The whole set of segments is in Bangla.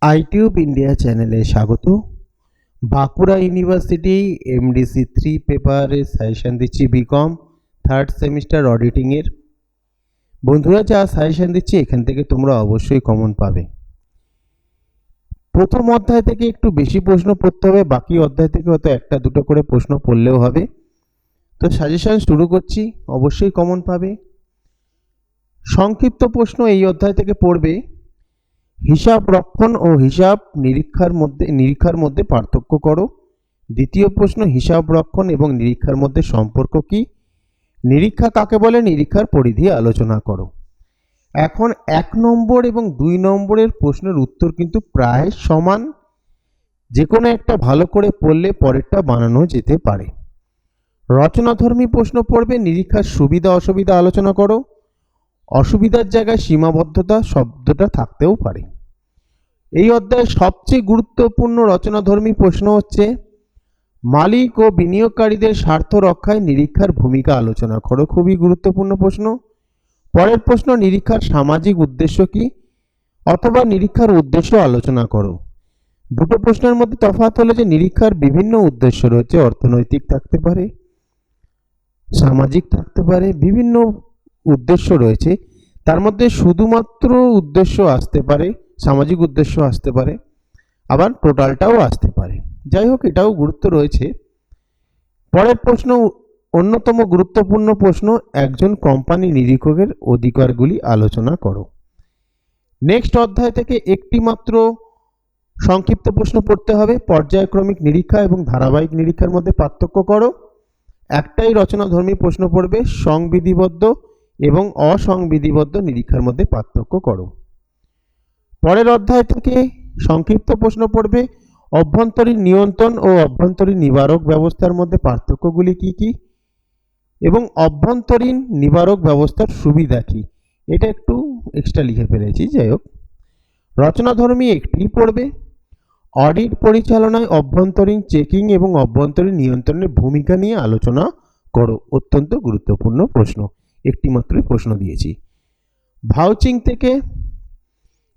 আইটিউব ইন্ডিয়া চ্যানেলে স্বাগত। বাঁকুড়া ইউনিভার্সিটি এমডিসি 3 পেপারে সাজেশন দিচ্ছি বিকম থার্ড সেমিস্টার অডিটিংয়ের। বন্ধুরা, যা সাজেশন দিচ্ছি এখান থেকে তোমরা অবশ্যই কমন পাবে। প্রথম অধ্যায় থেকে একটু বেশি প্রশ্ন পড়তে হবে, বাকি অধ্যায় থেকে হয়তো একটা দুটো করে প্রশ্ন পড়লেও হবে। তো সাজেশন শুরু করছি, অবশ্যই কমন পাবে। সংক্ষিপ্ত প্রশ্ন এই অধ্যায় থেকে পড়বে। হিসাব রক্ষণ ও হিসাব নিরীক্ষার মধ্যে পার্থক্য করো। দ্বিতীয় প্রশ্ন, হিসাব রক্ষণ এবং নিরীক্ষার মধ্যে সম্পর্ক কি? নিরীক্ষা কাকে বলে? নিরীক্ষার পরিধি আলোচনা করো। এখন 1 নম্বর এবং 2 নম্বরের প্রশ্নের উত্তর কিন্তু প্রায় সমান। যে কোনো একটা ভালো করে পড়লে পরেরটা বানানো যেতে পারে। রচনাধর্মী প্রশ্ন পড়বে। নিরীক্ষার সুবিধা অসুবিধা আলোচনা করো। অসুবিধার জায়গায় সীমাবদ্ধতা শব্দটা থাকতেও পারে। এই অধ্যায়ের সবচেয়ে গুরুত্বপূর্ণ রচনাধর্মী প্রশ্ন হচ্ছে মালিক ও বিনিয়োগকারীদের স্বার্থ রক্ষায় নিরীক্ষার ভূমিকা আলোচনা করো। খুবই গুরুত্বপূর্ণ প্রশ্ন। পরের প্রশ্ন, নিরীক্ষার সামাজিক উদ্দেশ্য কি? অথবা নিরীক্ষার উদ্দেশ্য আলোচনা করো। দুটো প্রশ্নের মধ্যে তফাৎ হলো যে নিরীক্ষার বিভিন্ন উদ্দেশ্য রয়েছে। অর্থনৈতিক থাকতে পারে, সামাজিক থাকতে পারে, বিভিন্ন উদ্দেশ্য রয়েছে। তার মধ্যে শুধুমাত্র উদ্দেশ্য আসতে পারে, সামাজিক উদ্দেশ্য আসতে পারে, আবার টোটালটাও আসতে পারে। যাই হোক, এটাও গুরুত্ব রয়েছে। পরের প্রশ্ন, অন্যতম গুরুত্বপূর্ণ প্রশ্ন, একজন কোম্পানি নিরীক্ষকের অধিকারগুলি আলোচনা করো। নেক্সট অধ্যায় থেকে একটি মাত্র সংক্ষিপ্ত প্রশ্ন পড়তে হবে। পর্যায়ক্রমিক নিরীক্ষা এবং ধারাবাহিক নিরীক্ষার মধ্যে পার্থক্য করো। একটাই রচনাধর্মী প্রশ্ন পড়বে, সংবিধিবদ্ধ এবং অসংবিধিবদ্ধ নিরীক্ষার মধ্যে পার্থক্য করো। পরের অধ্যায় থেকে সংক্ষিপ্ত প্রশ্ন পড়বে, অভ্যন্তরীণ নিয়ন্ত্রণ ও অভ্যন্তরীণ নিবারক ব্যবস্থার মধ্যে পার্থক্যগুলি কি কি এবং অভ্যন্তরীণ নিবারক ব্যবস্থার সুবিধা কি। এটা একটু এক্সট্রা লিখে ফেলেছি, যাই হোক। রচনাধর্মী একটি পড়বে, অডিট পরিচালনায় অভ্যন্তরীণ চেকিং এবং অভ্যন্তরীণ নিয়ন্ত্রণের ভূমিকা নিয়ে আলোচনা করো। অত্যন্ত গুরুত্বপূর্ণ প্রশ্ন, একটি মাত্রই প্রশ্ন দিয়েছি। ভাউচিং থেকে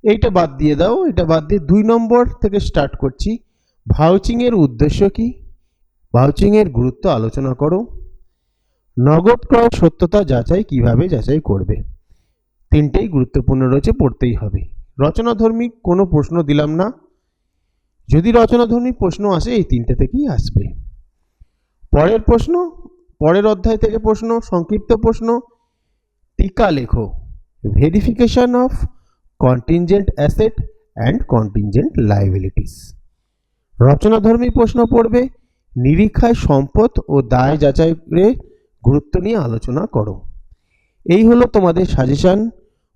এইটা বাদ দিয়ে দাও, এটা বাদ দিয়ে 2 নম্বর থেকে স্টার্ট করছি। ভাউচিং এর উদ্দেশ্য কি? ভাউচিং এর গুরুত্ব আলোচনা করো। নগদ ক্রয় সত্যতা যাচাই কিভাবে যাচাই করবে। তিনটেই গুরুত্বপূর্ণ রয়েছে, পড়তেই হবে। রচনাধর্মী কোনো প্রশ্ন দিলাম না, যদি রচনাধর্মী প্রশ্ন আসে এই তিনটে থেকেই আসবে। পরের প্রশ্ন, পরের অধ্যায় থেকে প্রশ্ন, সংক্ষিপ্ত প্রশ্ন, টিকা লেখো। Verification of contingent asset and contingent liabilities. রচনাধর্মী প্রশ্ন পড়বে, নিরীক্ষায় সম্পদ ও দায় যাচাইয়ের গুরুত্ব নিয়ে আলোচনা করো। এই হলো তোমাদের সাজেশন।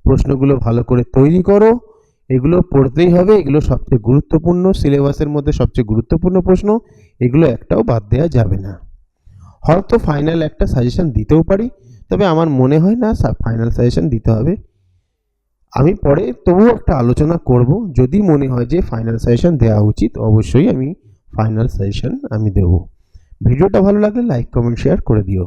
প্রশ্নগুলো ভালো করে তৈরি করো, এগুলো পড়তেই হবে। এগুলো সবচেয়ে গুরুত্বপূর্ণ, সিলেবাসের মধ্যে সবচেয়ে গুরুত্বপূর্ণ প্রশ্ন, এগুলো একটাও বাদ দেওয়া যাবে না। হয়তো ফাইনাল একটা সাজেশন দিতেও পারি, তবে আমার মনে হয় না ফাইনাল সাজেশন দিতে হবে। আমি পরে তবুও একটা আলোচনা করব। যদি মনে হয় যে ফাইনাল সাজেশন দেওয়া উচিত, অবশ্যই আমি ফাইনাল সাজেশন দেব। ভিডিওটা ভালো লাগলে লাইক কমেন্ট শেয়ার করে দিও।